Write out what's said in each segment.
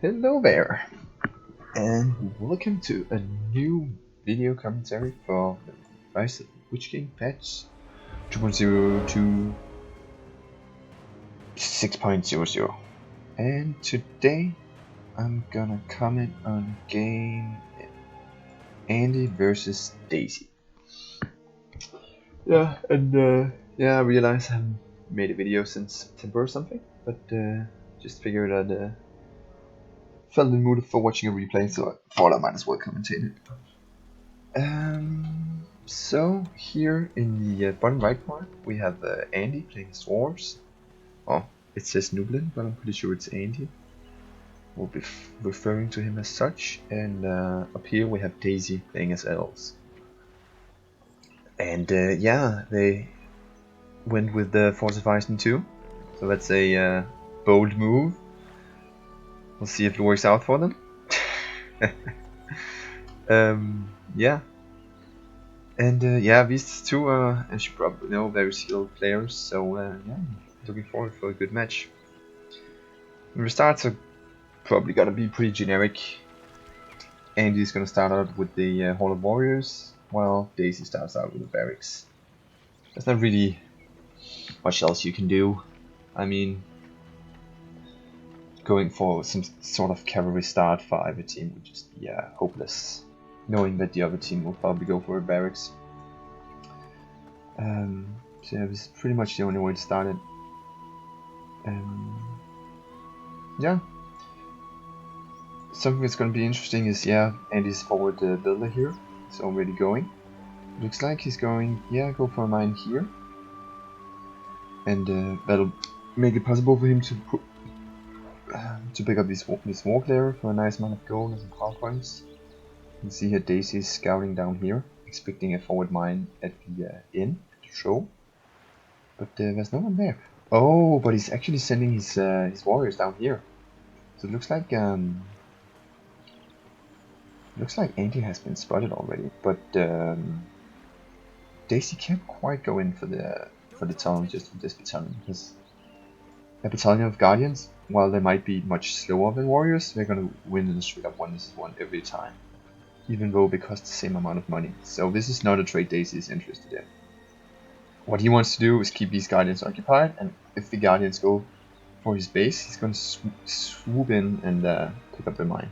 Hello there, and welcome to a new video commentary for the Rise of the Witch King patch 2.0 to 6.00. And today I'm gonna comment on game Andy versus Daisy. Yeah, and I realized I haven't made a video since September or something, but just figured I'd felt in the mood for watching a replay, so I thought I might as well commentate it. So here in the bottom right corner we have Andy playing Dwarves. Oh, it says Nublin, but I'm pretty sure it's Andy. We'll be referring to him as such. And up here we have Daisy playing as Elves. And yeah, they went with the Fortification 2, so that's a bold move. We'll see if it works out for them. Yeah. And yeah, these two are, as you probably know, very skilled players, so yeah, looking forward for a good match. And the starts are probably gonna be pretty generic. Andy's gonna start out with the Hall of Warriors, while Daisy starts out with the barracks. There's not really much else you can do. I mean, going for some sort of cavalry start for either team would just be hopeless, knowing that the other team will probably go for a barracks. So yeah, this is pretty much the only way to start it. Yeah. Something that's going to be interesting is, yeah, Andy's forward builder here. He's already going. Looks like he's going, yeah, go for a mine here. And that'll make it possible for him to pick up this war clearer for a nice amount of gold and some power points. You can see here Daisy's scouting down here, expecting a forward mine at the inn to show. But there's no one there. Oh, but he's actually sending his warriors down here. So it looks like Andy has been spotted already, but Daisy can't quite go in for the tunnel just with this battalion, because a battalion of guardians, while they might be much slower than warriors, they're gonna win in a straight up 1-1 every time, even though they cost the same amount of money. So this is not a trade Daisy is interested in. What he wants to do is keep these guardians occupied, and if the guardians go for his base, he's going to swoop in and pick up the mine.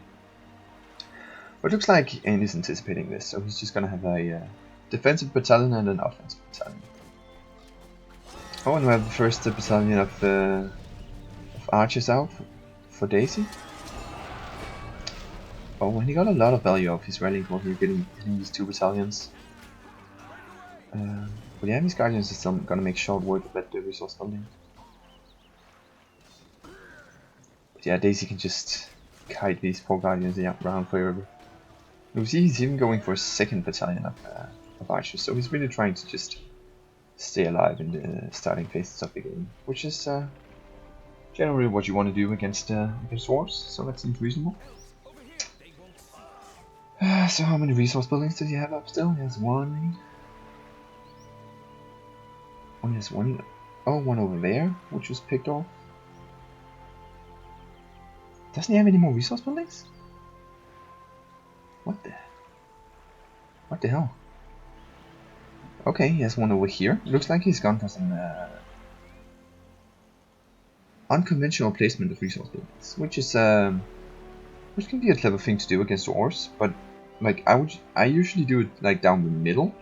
But it looks like Andy's anticipating this, so he's just going to have a defensive battalion and an offensive battalion. Oh, and we have the first battalion of archers out for Daisy. Oh, and he got a lot of value off his rallying while here getting these two battalions. But yeah, these guardians are still gonna make short work of that resource building. But yeah, Daisy can just kite these poor guardians around forever. You see, he's even going for a second battalion of archers, so he's really trying to just stay alive in the starting phases of the game, which is generally what you want to do against dwarves. So that seems reasonable. So how many resource buildings does he have up still? He has one. Only has one. Oh, one over there, which was picked off. Doesn't he have any more resource buildings? What the hell? Okay, he has one over here. Looks like he's gone for some unconventional placement of resource buildings, which can be a clever thing to do against dwarves. But like I usually do it like down the middle,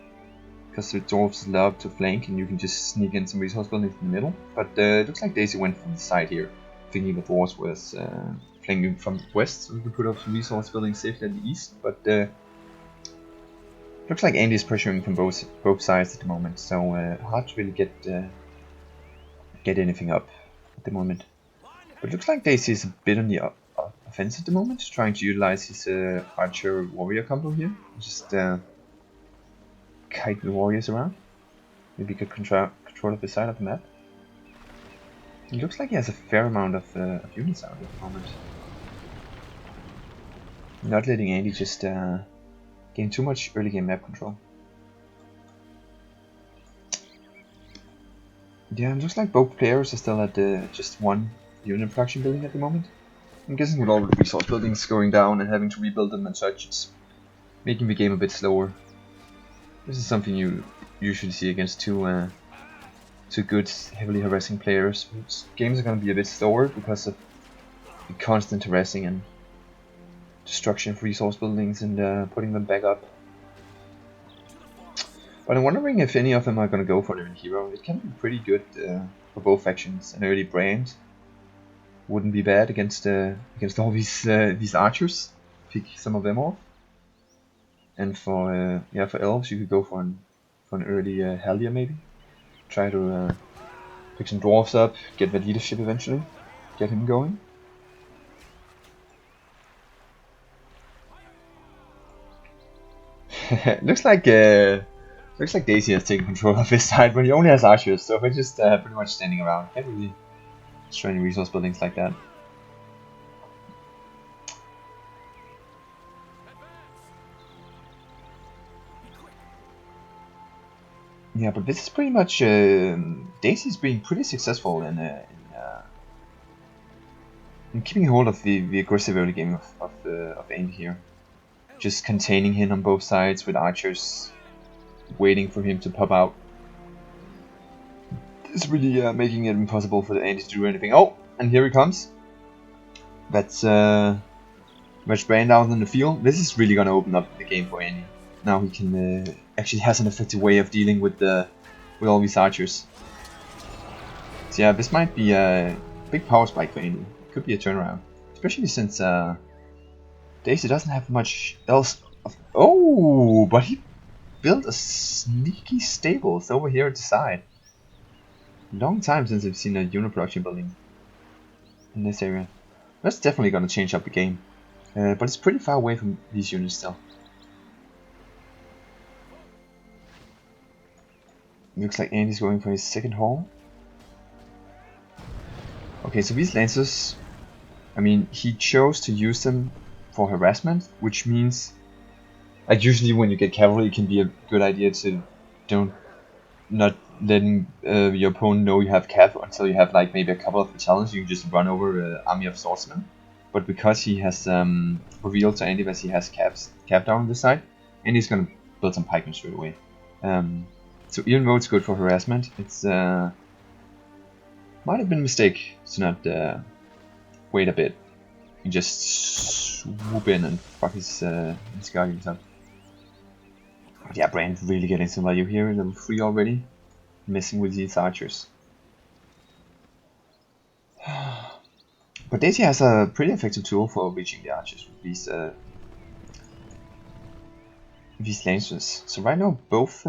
because the dwarves love to flank, and you can just sneak in some resource buildings in the middle. But it looks like Daisy went from the side here, thinking the dwarves was flanking from the west, so we can put up some resource buildings safely at the east. But looks like Andy's pressuring from both sides at the moment, so hard to really get anything up at the moment. But it looks like Daisy is a bit on the offense at the moment, trying to utilize his archer warrior combo here, just kite the warriors around. Maybe get control of the side of the map. It looks like he has a fair amount of units out at the moment. Not letting Andy just gain too much early game map control. Yeah, it looks like both players are still at just one unit production building at the moment. I'm guessing with all the resource buildings going down and having to rebuild them and such, it's making the game a bit slower. This is something you usually see against two good, heavily harassing players. Games are going to be a bit slower because of the constant harassing and destruction of resource buildings and putting them back up. But I'm wondering if any of them are going to go for an early hero. It can be pretty good for both factions. An early brand wouldn't be bad against all these archers. Pick some of them off. And for elves, you could go for an early Hellier maybe. Try to pick some dwarves up, get that leadership eventually, get him going. Looks like Daisy has taken control of his side, but he only has archers, so we're just pretty much standing around. Can't really destroy any resource buildings like that. Yeah, but this is pretty much Daisy's being pretty successful in keeping hold of the aggressive early game of Andy here. Just containing him on both sides with archers, waiting for him to pop out. It's really making it impossible for Andy to do anything. Oh, and here he comes. That's much brand out in the field. This is really gonna open up the game for Andy. Now he can actually has an effective way of dealing with all these archers. So yeah, this might be a big power spike for Andy. Could be a turnaround, especially since Daisy doesn't have much else. Oh, but he built a sneaky stables over here at the side. Long time since I've seen a unit production building in this area. That's definitely gonna change up the game, but it's pretty far away from these units still. Looks like Andy's going for his second hall. Okay, so these lancers, I mean, he chose to use them for harassment, which means, like usually when you get cavalry, it can be a good idea to not letting your opponent know you have cav until you have like maybe a couple of battalions. You can just run over an army of swordsmen. But because he has revealed to Andy that he has cav down on this side, Andy's gonna build some pikemen straight away. So even though it's good for harassment, it's might have been a mistake to not wait a bit and just swoop in and fuck his guardians up. But yeah, Brand really getting some value here, level 3 already, messing with these archers. But Daisy has a pretty effective tool for reaching the archers with these lancers. So right now both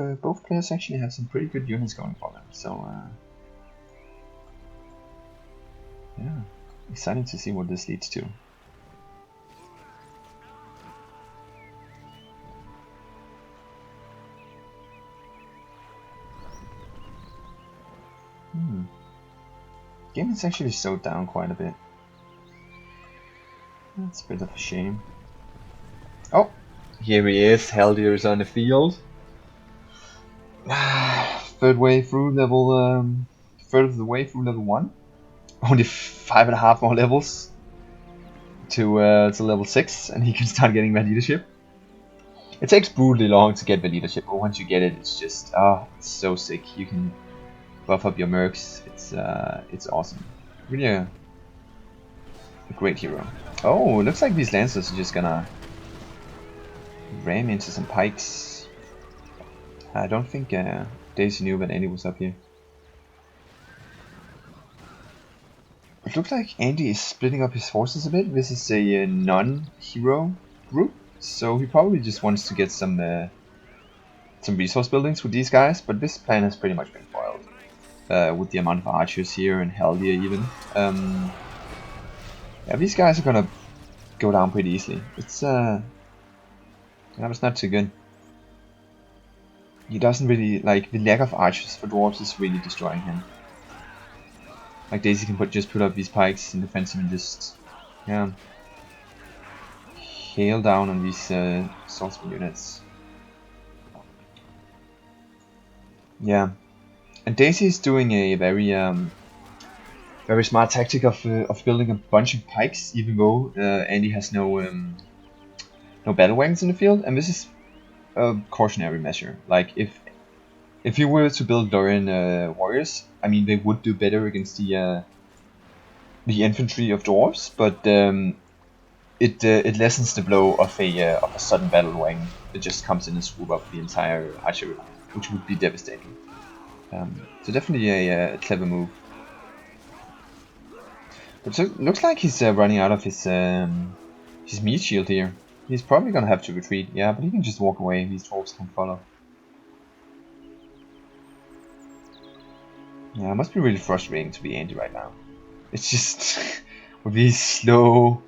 players actually have some pretty good units going for them. So yeah, exciting to see what this leads to. Game is actually slowed down quite a bit. That's a bit of a shame. Oh, here he is. Haldir is on the field. Third way through level, third of the way through level 1. Only 5.5 more levels to level 6, and he can start getting that leadership. It takes brutally long to get the leadership, but once you get it, it's just it's so sick. You can buff up your mercs. It's awesome. Really a great hero. Oh, it looks like these lancers are just gonna ram into some pikes. I don't think Daisy knew that Andy was up here. It looks like Andy is splitting up his forces a bit. This is a non-hero group, so he probably just wants to get some resource buildings with these guys. But this plan has pretty much been foiled with the amount of archers here and Haldir even. Yeah, these guys are gonna go down pretty easily. It's that was not too good. He doesn't really like the lack of archers for dwarves is really destroying him. Like Daisy can just put up these pikes in defensive and just hail down on these swordsman units. Yeah, and Daisy is doing a very Very smart tactic of building a bunch of pikes, even though Andy has no battle wagons in the field, and this is a cautionary measure. Like if you were to build Dorian warriors, I mean they would do better against the infantry of dwarves, but it lessens the blow of a sudden battle wagon that just comes in and swoop up the entire archery line, which would be devastating. So definitely a clever move. But so, looks like he's running out of his meat shield here. He's probably gonna have to retreat. Yeah, but he can just walk away. These dwarves can follow. Yeah, it must be really frustrating to be Andy right now. It's just with these slow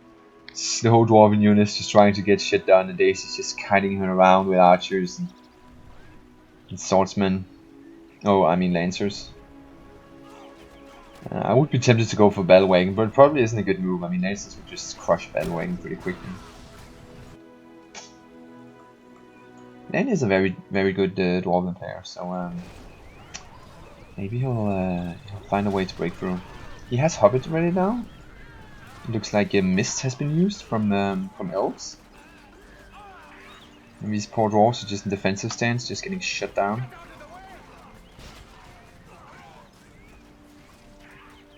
dwarven units just trying to get shit done, and Daisy's just kiting him around with archers and swordsmen. Oh, I mean lancers. I would be tempted to go for battle wagon, but it probably isn't a good move. I mean, lancers would just crush battle wagon pretty quickly. Andy is a very good dwarven player, so maybe he'll find a way to break through. He has hobbit ready now. It looks like a mist has been used from elves. And these poor dwarves are just in defensive stance, just getting shut down.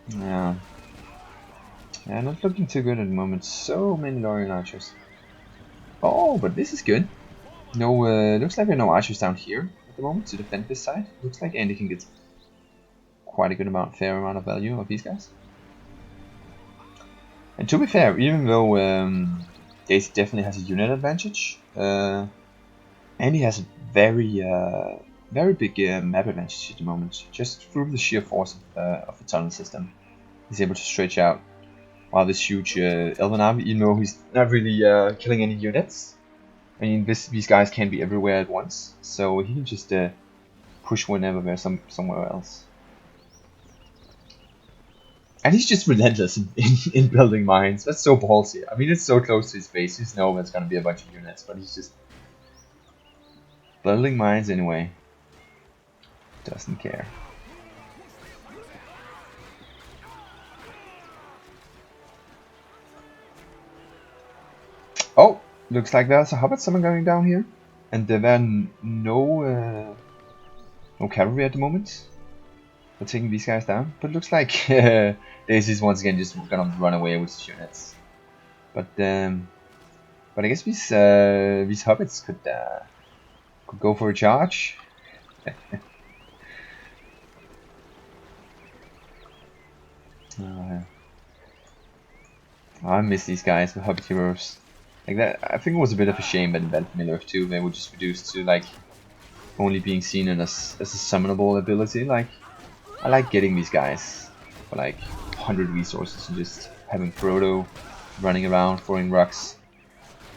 Yeah, not looking too good at the moment. So many Lorien archers. Oh, but this is good. No, looks like there are no archers down here at the moment to defend this side. Looks like Andy can get quite a fair amount of value of these guys. And to be fair, even though Daisy definitely has a unit advantage, Andy has a very big map advantage at the moment. Just through the sheer force of the tunnel system, he's able to stretch out while this huge Elven army, even though he's not really killing any units. I mean, these guys can be everywhere at once, so he can just push whenever they're somewhere else. And he's just relentless in building mines. That's so ballsy. I mean, it's so close to his base. You know there's gonna be a bunch of units, but he's just building mines anyway. Doesn't care. Oh, looks like there's a hobbit summon going down here, and there are no cavalry at the moment. We're taking these guys down, but it looks like Daisy's once again just gonna run away with his units. But I guess these hobbits could go for a charge. I miss these guys, the hobbit heroes. Like that, I think it was a bit of a shame that in Vanilla Earth 2 they were just reduced to like only being seen as a summonable ability. Like, I like getting these guys for like 100 resources and just having Frodo running around throwing rocks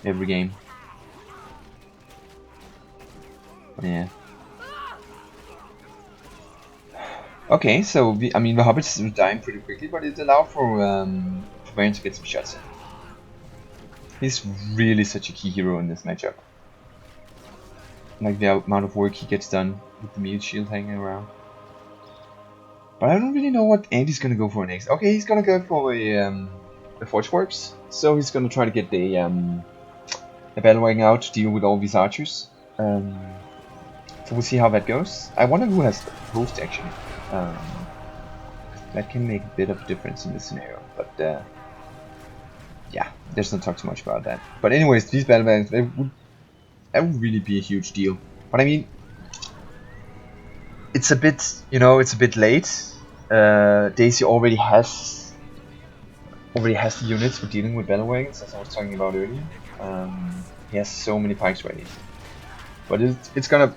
every game. But yeah. Okay, so the hobbits are dying pretty quickly, but it allowed for Varian to get some shots in. He's really such a key hero in this matchup. Like the amount of work he gets done with the meat shield hanging around. But I don't really know what Andy's gonna go for next. Okay, he's gonna go for a Forge Works. So he's gonna try to get a battle wagon out to deal with all these archers. So we'll see how that goes. I wonder who has the host actually. That can make a bit of a difference in this scenario. But yeah, let's not talk too much about that. But anyways, these battle wagons, that would really be a huge deal. But I mean, it's a bit late. Daisy already has the units for dealing with battle wagons, as I was talking about earlier. He has so many pikes ready, but it's gonna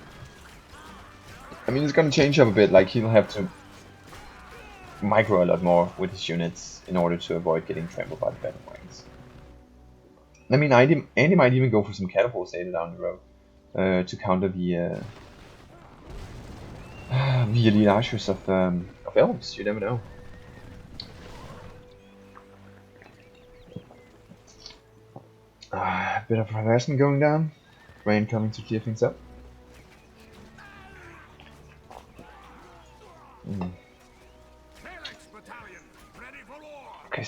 change up a bit. Like he'll have to micro a lot more with his units in order to avoid getting trampled by the battle wagons. I mean, Andy might even go for some catapults later down the road to counter the elite archers of elves. You never know. A bit of harassment going down. Rain coming to clear things up.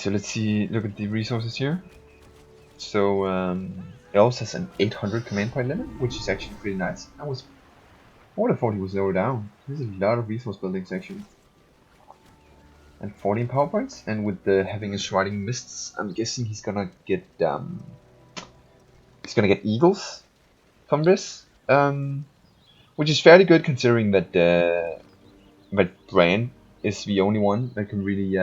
So let's see, look at the resources here. So Elves has an 800 command point limit, which is actually pretty nice. I would have thought he was lower down. There's a lot of resource buildings actually. And 14 power points, and with the having his Shrouding Mists, I'm guessing he's gonna get eagles from this, which is fairly good considering that Bran is the only one that can really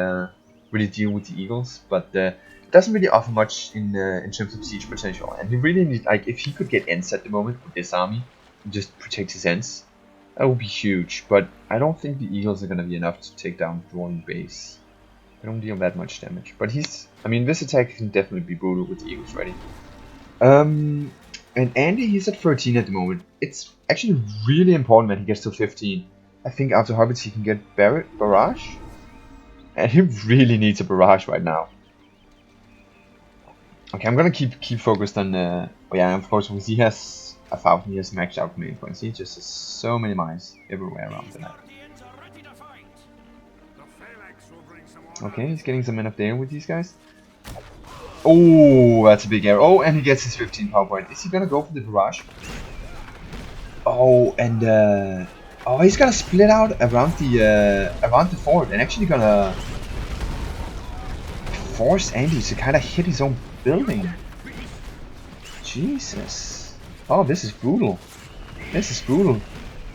deal with the eagles, but it doesn't really offer much in terms of siege potential. And he really needs, like, if he could get ends at the moment with this army, and just protect his ends, that would be huge. But I don't think the eagles are gonna be enough to take down Dwarven base. They don't deal that much damage. But I mean, this attack can definitely be brutal with the eagles ready. And Andy, he's at 13 at the moment. It's actually really important that he gets to 15. I think after Hobbits he can get Barrage. And he really needs a Barrage right now. Okay, I'm gonna keep focused on oh yeah, of course, because he has 1,000, he has maxed out command points. He just has so many mines everywhere around the map. Okay, he's getting some men up there with these guys. Oh, that's a big error. Oh, and he gets his 15 power point. Is he gonna go for the Barrage? Oh, and oh, he's gonna split out around the fort and actually gonna force Andy to kind of hit his own building. Jesus. Oh, this is brutal. This is brutal.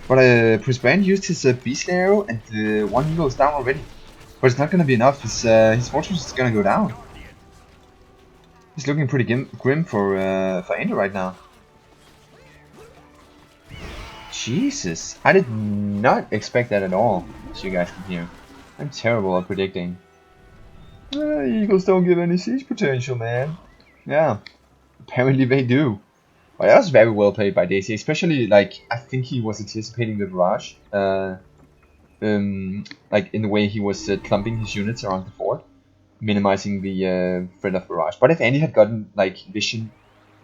But Prince Brand used his beast arrow, and one eagle is down already. But it's not gonna be enough. His fortress is gonna go down. He's looking pretty grim for Andy right now. Jesus, I did not expect that at all, as you guys can hear. I'm terrible at predicting. Eagles don't give any siege potential, man. Yeah, apparently they do. But that was very well played by Daisy, especially, like, I think he was anticipating the barrage. Like, in the way he was clumping his units around the fort, minimizing the threat of barrage. But if Andy had gotten, like, vision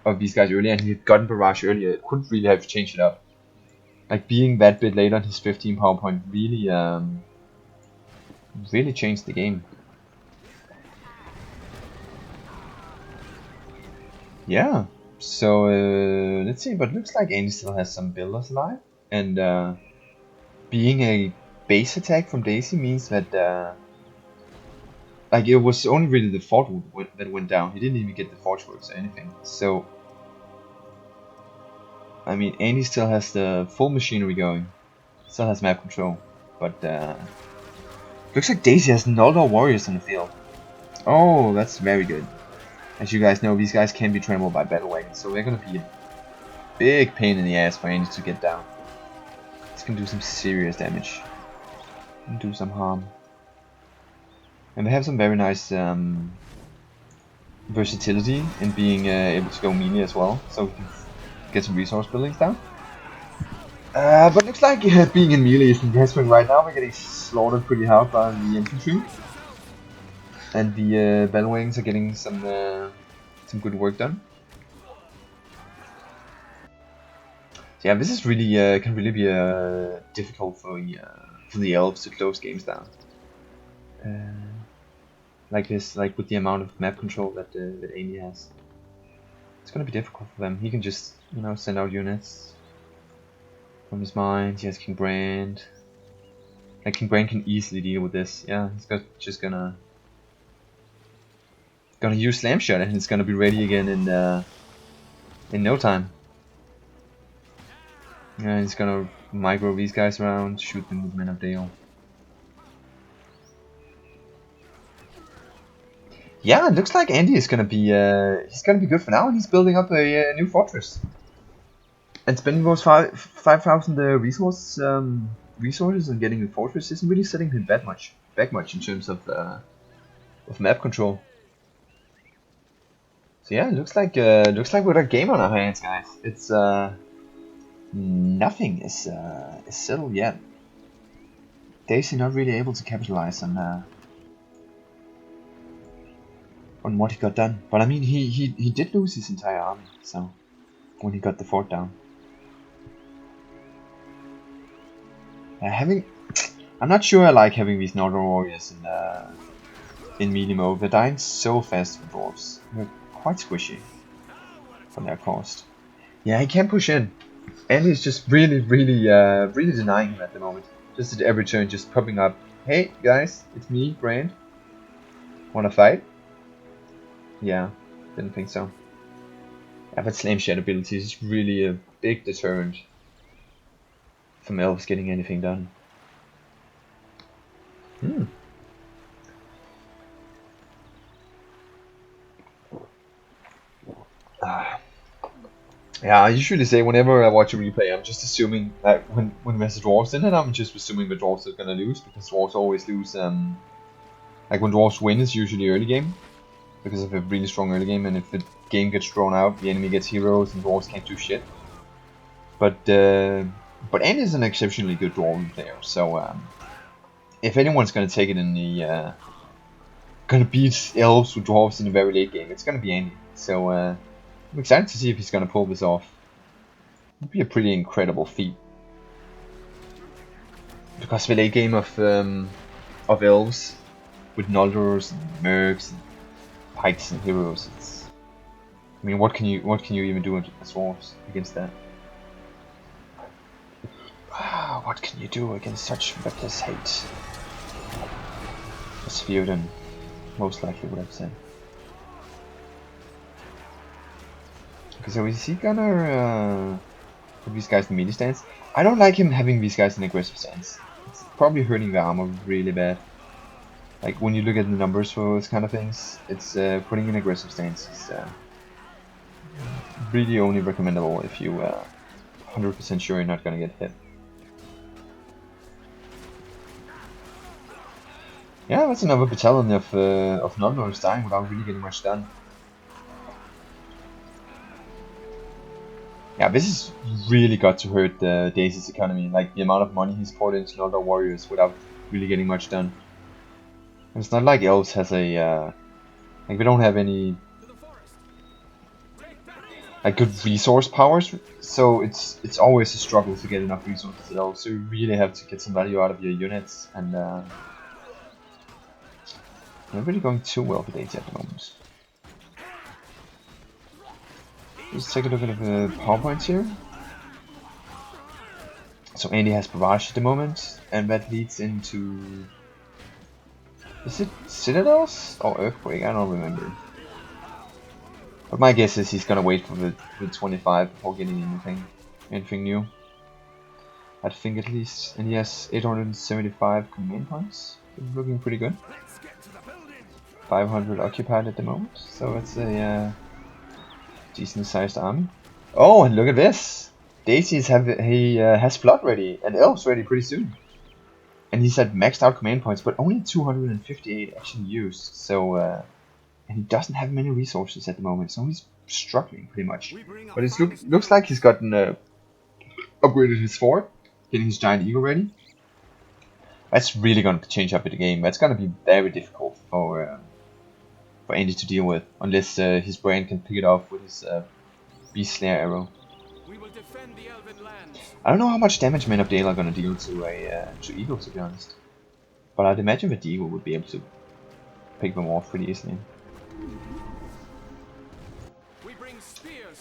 of these guys earlier, and he had gotten barrage earlier, it couldn't really have changed it up. Like, being that bit late on his 15 power point really, really changed the game. Yeah, so let's see, but looks like Andy still has some builders alive, and being a base attack from Daisy means that like, it was only really the fort that went down. He didn't even get the forge works or anything. So I mean, Andy still has the full machinery going, still has map control, but looks like Daisy has Noldor warriors on the field. Oh, that's very good. As you guys know, these guys can be trainable by battle wagons, so they're gonna be a big pain in the ass for Andy to get down. This can do some serious damage and do some harm. And they have some very nice versatility in being able to go melee as well, so we can get some resource buildings down. But looks like being in melee isn't desperate right now. We're getting slaughtered pretty hard by the infantry, and the battle wagons are getting some good work done. So yeah, this is really can really be difficult for the elves to close games down. Like this, like with the amount of map control that Amy has, it's gonna be difficult for them. He can just, you know, send out units from his mind. He has King Brand. Like, King Brand can easily deal with this. Yeah, he's just gonna use Slam Shot, and it's gonna be ready again in no time. Yeah, he's gonna micro these guys around, shoot them with Men of Dale. Yeah, it looks like Andy is gonna be he's gonna be good for now. He's building up a new fortress, and spending those 5,000 resources and getting a fortress isn't really setting him back much in terms of map control. So yeah, it looks like we got a game on our hands, guys. It's nothing is settled yet. Daisy not really able to capitalize on what he got done. But I mean, he did lose his entire army, so when he got the fort down. I'm not sure I like having these Noldor warriors in melee mode. They're dying so fast with dwarves. They're quite squishy for their cost. Yeah, he can't push in. And he's just really denying him at the moment. Just at every turn, just popping up. Hey guys, it's me, Brand. Wanna fight? Yeah, didn't think so. Yeah, but Flame Shed ability is really a big deterrent from Elves getting anything done. Yeah, I usually say whenever I watch a replay, I'm just assuming that when there's dwarves in it, I'm just assuming the dwarves are gonna lose, because dwarves always lose. Like when dwarves win, it's usually early game, because of a really strong early game, and if the game gets drawn out, the enemy gets heroes, and dwarves can't do shit. But Andy is an exceptionally good dwarven player, so if anyone's gonna take it in the gonna beat elves with dwarves in the very late game, it's gonna be Andy. So I'm excited to see if he's gonna pull this off. It'd be a pretty incredible feat, because the late game of elves with Noldors and Mercs and Pikes and heroes, it's, I mean, what can you even do as dwarves against that? What can you do against such reckless hate? As Theoden most likely would have said. Okay, so is he gonna put these guys in melee stance? I don't like him having these guys in aggressive stance. It's probably hurting the armor really bad. Like when you look at the numbers for those kind of things, it's putting in aggressive stance is really only recommendable if you 100% sure you're not gonna get hit. Yeah, that's another battalion of Noldors dying without really getting much done. Yeah, this is really got to hurt Daisy's economy, like the amount of money he's poured into Noldor warriors without really getting much done. And it's not like Elves has a like we don't have any like good resource powers, so it's always a struggle to get enough resources at all. So you really have to get some value out of your units, and not really going too well for Daisy at the moment. Let's take a look at the PowerPoints here. So Andy has Barrage at the moment, and that leads into... Is it Citadels or Earthquake? I don't remember. But my guess is he's gonna wait for the 25 before getting anything new. I think at least. And he has 875 command points. Looking pretty good. 500 occupied at the moment, so it's a decent sized army. Oh, and look at this! Daisy's has Flood ready and Elves ready pretty soon. And he's at maxed out command points, but only 258 actually used. So, and he doesn't have many resources at the moment, so he's struggling pretty much. But it looks like he's gotten upgraded his fort, getting his giant eagle ready. That's really going to change up the game. That's going to be very difficult for Andy to deal with, unless his brain can pick it off with his Beast Slayer arrow. We will defend the Elven lands. I don't know how much damage Men of Dale are going to deal to Eagle, to be honest. But I'd imagine that the Eagle would be able to pick them off pretty easily.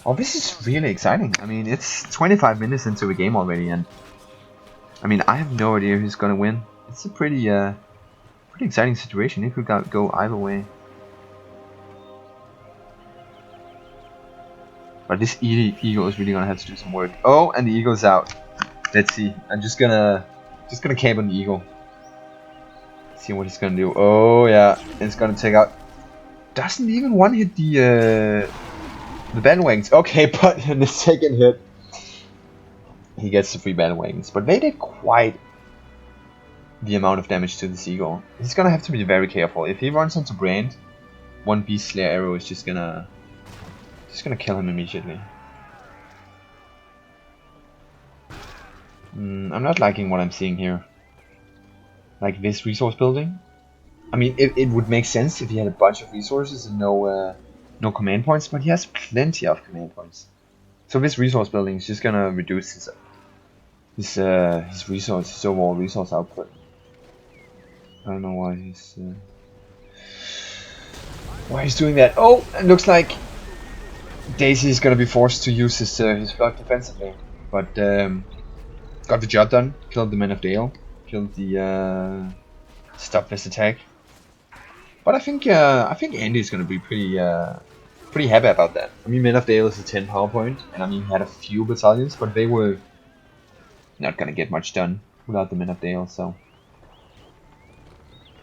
Oh, this is really exciting. I mean, it's 25 minutes into the game already, and I mean, I have no idea who's going to win. It's a pretty exciting situation. It could go either way. But this eagle is really gonna have to do some work. Oh, and the eagle's out. Let's see. I'm just gonna camp on the eagle. See what he's gonna do. Oh yeah, it's gonna take out. Doesn't even one hit the battle wagons. Okay, but in the second hit, he gets the 3 battle wagons. But they did quite the amount of damage to this eagle. He's gonna have to be very careful. If he runs into Brand, one Beast Slayer arrow is just gonna kill him immediately. I'm not liking what I'm seeing here. Like this resource building. I mean, it would make sense if he had a bunch of resources and no command points, but he has plenty of command points. So this resource building is just gonna reduce his overall resource output. I don't know why he's Why he's doing that? Oh, it looks like Daisy is gonna be forced to use his flood defensively, but got the job done. Killed the Men of Dale. Killed the stop this attack. But I think Andy's gonna be pretty happy about that. I mean, Men of Dale is a 10 power point, and I mean he had a few battalions, but they were not gonna get much done without the Men of Dale. So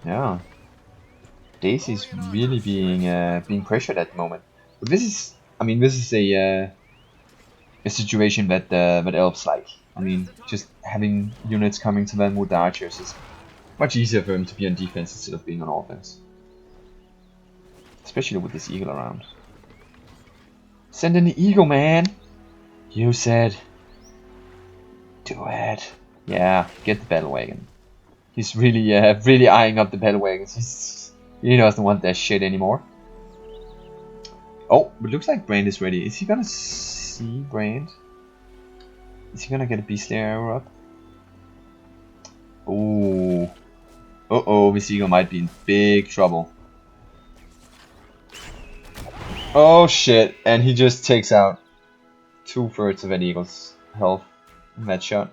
yeah, Daisy's really being pressured at the moment. But this is, I mean, this is a situation that Elves like. I mean, just having units coming to them with the archers is much easier for him to be on defense instead of being on offense. Especially with this eagle around. Send in the eagle, man! You said. Do it. Yeah, get the battle wagon. He's really eyeing up the battle wagons. He doesn't want that shit anymore. Oh, but looks like Brand is ready. Is he gonna see Brand? Is he gonna get a beast layer arrow up? Ooh. Uh-oh, this eagle might be in big trouble. Oh shit, and he just takes out 2/3 of an eagle's health in that shot.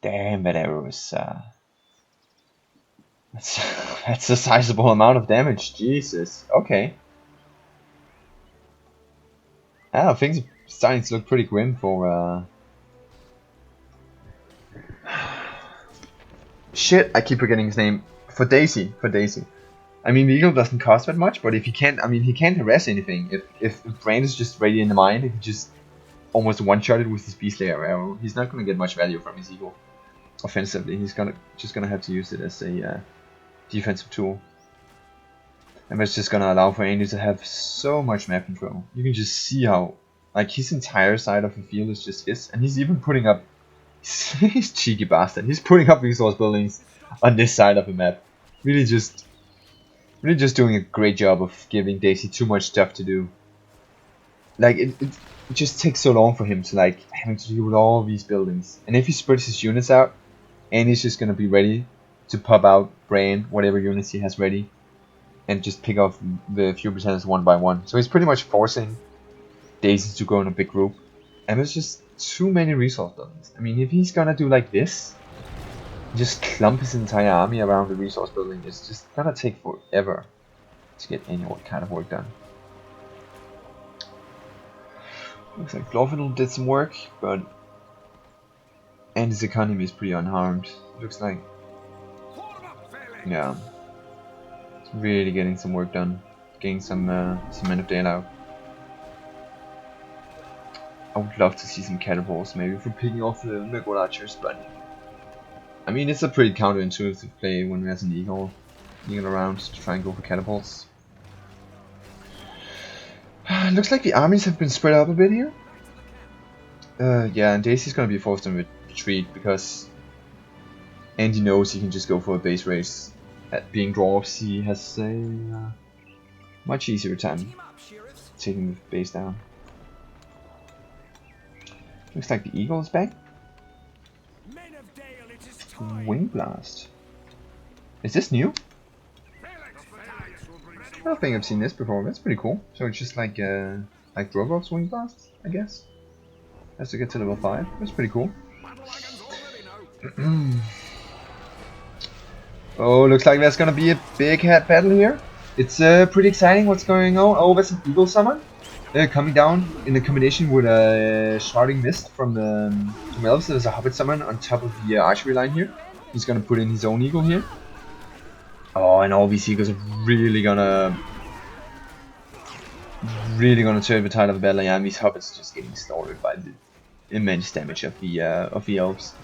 Damn, that arrow is that's a sizable amount of damage. Jesus. Okay. Ah, things are starting to look pretty grim for shit, I keep forgetting his name. For Daisy. I mean, the eagle doesn't cost that much, but if he can't, I mean, he can't harass anything. If Brand is just ready in the mind, he can just almost one-shot it with his beast layer arrow. He's not gonna get much value from his eagle offensively. He's just gonna have to use it as a defensive tool, and that's just gonna allow for Andy to have so much map control. You can just see how, like, his entire side of the field is just his, and he's even putting up. He's cheeky bastard. He's putting up resource buildings on this side of the map. Really just doing a great job of giving Daisy too much stuff to do. Like, it just takes so long for him to, like, having to deal with all these buildings. And if he spreads his units out, Andy's just gonna be ready to pop out Brand, whatever units he has ready, and just pick off the few battalions one by one. So he's pretty much forcing Daisy to go in a big group. And there's just too many resource buildings. I mean, if he's gonna do like this, just clump his entire army around the resource building, it's just gonna take forever to get any kind of work done. Looks like Dwarven did some work, but and his economy is pretty unharmed. Looks like, yeah, it's really getting some work done, getting some Men of Dale out. I would love to see some catapults, maybe for picking off the Megward archers, but I mean, it's a pretty counterintuitive play when there's an eagle around to try and go for catapults. Looks like the armies have been spread out a bit here. Yeah, and Daisy's gonna be forced to retreat because Andy knows he can just go for a base race. At being Dwarves, he has a much easier time taking the base down. Looks like the eagle is back. Wing blast. Is this new? I don't think I've seen this before. That's pretty cool. So it's just like Dwarves wing blast, I guess. Has to get to level 5. That's pretty cool. Oh, looks like there's gonna be a big head battle here. It's pretty exciting what's going on. Oh, there's an eagle summon coming down in a combination with a shrouding mist from Elves. There's a hobbit summon on top of the archery line here. He's gonna put in his own eagle here. Oh, and all these eagles are really gonna turn the tide of the battle. Yeah, and these hobbits just getting slaughtered by the immense damage of the elves.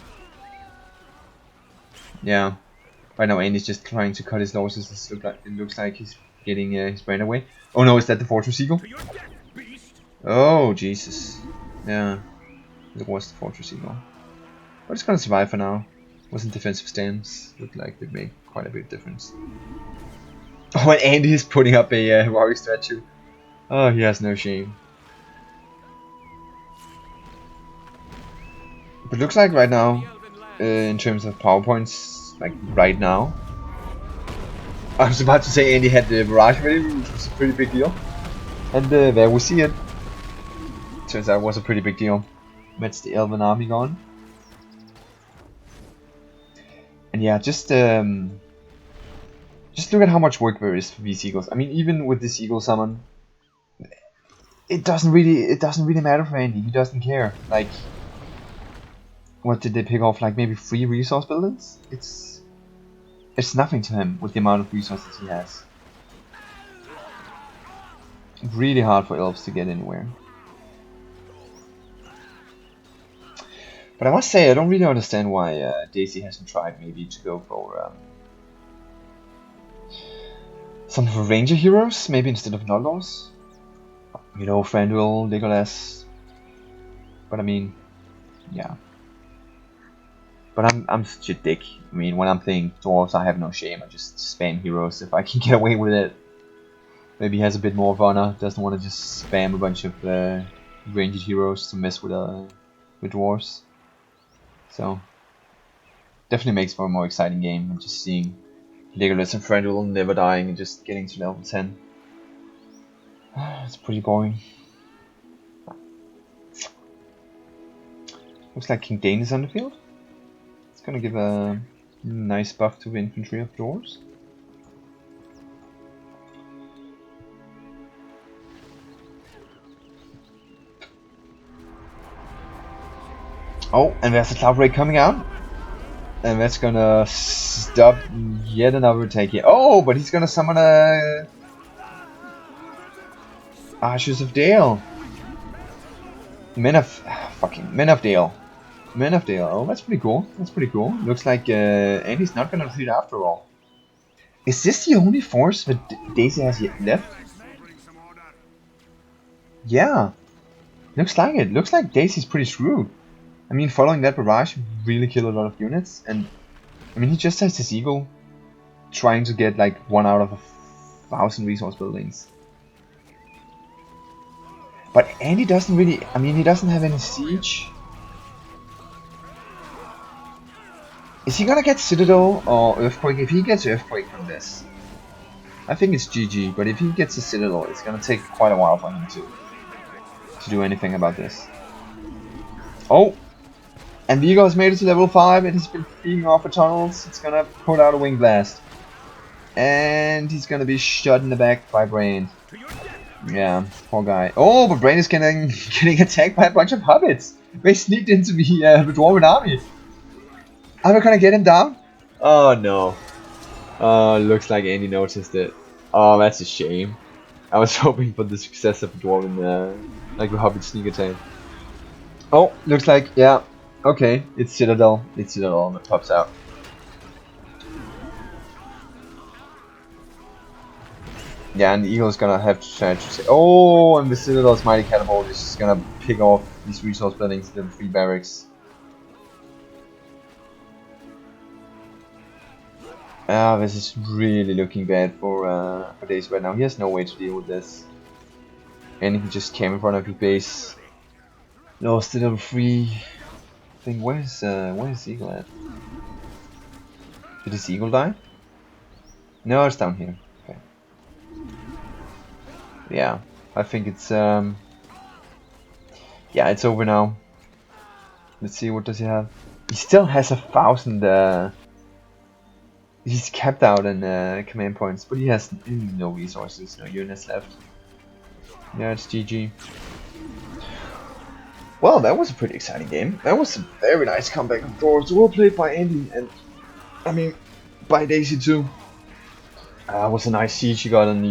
Yeah, right now Andy's just trying to cut his losses. It looks like he's getting his brain away. Oh no, is that the Fortress Eagle? Oh Jesus, yeah, it was the Fortress Eagle. But it's gonna survive for now. Wasn't defensive stance. Looked like it made quite a bit of difference. Oh, and Andy is putting up a warrior statue. Oh, he has no shame. But looks like right now, in terms of power points, like right now, I was about to say Andy had the barrage ready, which was a pretty big deal. And there we see it. Turns out it was a pretty big deal. That's the Elven army gone. And yeah, just look at how much work there is for these eagles. I mean, even with this eagle summon, it doesn't really matter for Andy. He doesn't care. Like, what did they pick off? Like maybe 3 resource buildings? It's nothing to him with the amount of resources he has. Really hard for elves to get anywhere. But I must say, I don't really understand why Daisy hasn't tried maybe to go for some of the ranger heroes, maybe instead of Noldors. You know, Thranduil, Legolas. But I mean, yeah. But I'm such a dick. I mean, when I'm playing Dwarves, I have no shame. I just spam heroes if I can get away with it. Maybe he has a bit more of honor. Doesn't want to just spam a bunch of ranged heroes to mess with Dwarves. So definitely makes for a more exciting game than just seeing Legolas and Thranduil never dying and just getting to level 10. It's pretty boring. Looks like King Dane is on the field. It's gonna give a nice buff to the infantry of Dwarves. Oh, and there's a cloud ray coming out. And that's gonna stop yet another attack here. Oh, but he's gonna summon a Ashes of Dale. Men of Dale. Men of Dale. Oh, that's pretty cool. That's pretty cool. Looks like Andy's not gonna retreat after all. Is this the only force that Daisy has yet left? Yeah. Looks like it. Looks like Daisy's pretty screwed. I mean, following that barrage really killed a lot of units, and I mean, he just has this eagle trying to get like 1 out of 1,000 resource buildings. But Andy doesn't really, I mean, he doesn't have any siege. Is he gonna get Citadel or Earthquake? If he gets Earthquake from this, I think it's GG, but if he gets a Citadel, it's gonna take quite a while for him to do anything about this. Oh! And the eagle has made it to level 5, it has been feeding off the tunnels, it's gonna put out a wing blast. And he's gonna be shot in the back by Brain. Yeah, poor guy. Oh, but Brain is getting attacked by a bunch of hobbits. They sneaked into the Dwarven army. Are we gonna get him down? Oh no. Looks like Andy noticed it. Oh, that's a shame. I was hoping for the success of the Dwarven, like the hobbit sneak attack. Oh, looks like, yeah. Okay, it's Citadel. It's Citadel and it pops out. Yeah, and the Eagle's gonna have to try to say, oh, and the Citadel's Mighty Catapult is just gonna pick off these resource buildings into the 3 barracks. Ah, this is really looking bad for Daisy right now. He has no way to deal with this. And he just came in front of his base. Lost the level 3 thing. Where's Eagle at? Did his Eagle die? No, it's down here. Okay. Yeah, I think it's yeah, it's over now. Let's see, what does he have? He still has 1,000 he's capped out in command points, but he has no resources, no units left. Yeah, it's GG. Well, that was a pretty exciting game. That was a very nice comeback of Dwarves, well played by Andy, and I mean, by Daisy too. It was a nice siege you got on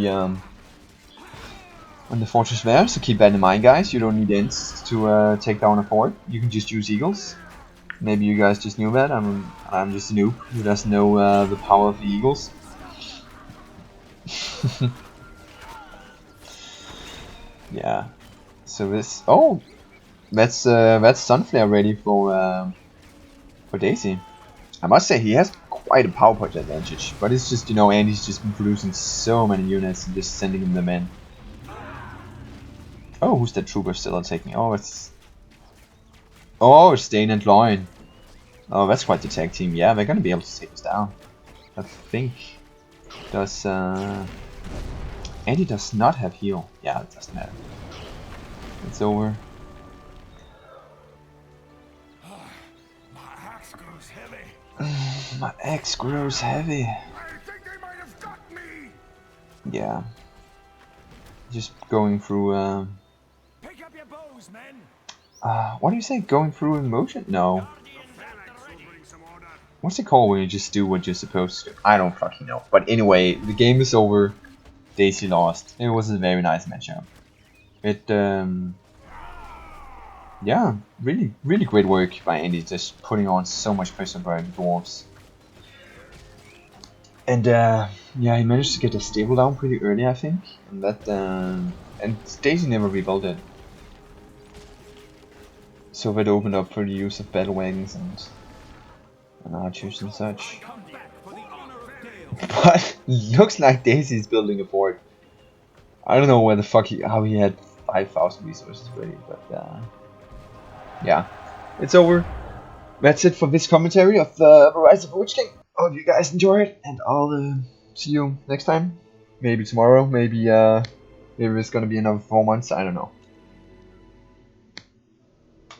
the fortress there, so keep that in mind, guys. You don't need Ents to take down a fort. You can just use Eagles. Maybe you guys just knew that. I'm just a noob who doesn't know the power of the Eagles. Yeah. So this, oh, that's Sunflare ready for Daisy. I must say he has quite a power punch advantage, but it's just, you know, Andy's just been producing so many units and just sending them in. Oh, who's that trooper still attacking? Oh, it's Dane and Loin. Oh, that's quite the tag team. Yeah, they're gonna be able to take us down, I think. Does Andy does not have heal? Yeah, it doesn't matter. It's over. My axe grows heavy. My axe grows heavy. I think they might have got me. Yeah. Just going through. Pick up your bows, men. What do you say? Going through in motion? No. Phalanx will bring some order. What's it called when you just do what you're supposed to? I don't fucking know. But anyway, the game is over. Daisy lost. It was a very nice matchup. It yeah, really great work by Andy, just putting on so much pressure by the Dwarves. And yeah, he managed to get the stable down pretty early, I think. And that and Daisy never rebuilt it. So that opened up for the use of battle wagons and archers and such. Come back for the honor of Dale. But looks like Daisy's building a fort. I don't know where the fuck how he had 5,000 resources ready, but yeah, it's over. That's it for this commentary of the Rise of the Witch King. Hope you guys enjoy it, and I'll see you next time. Maybe tomorrow, maybe it's gonna be another 4 months, I don't know.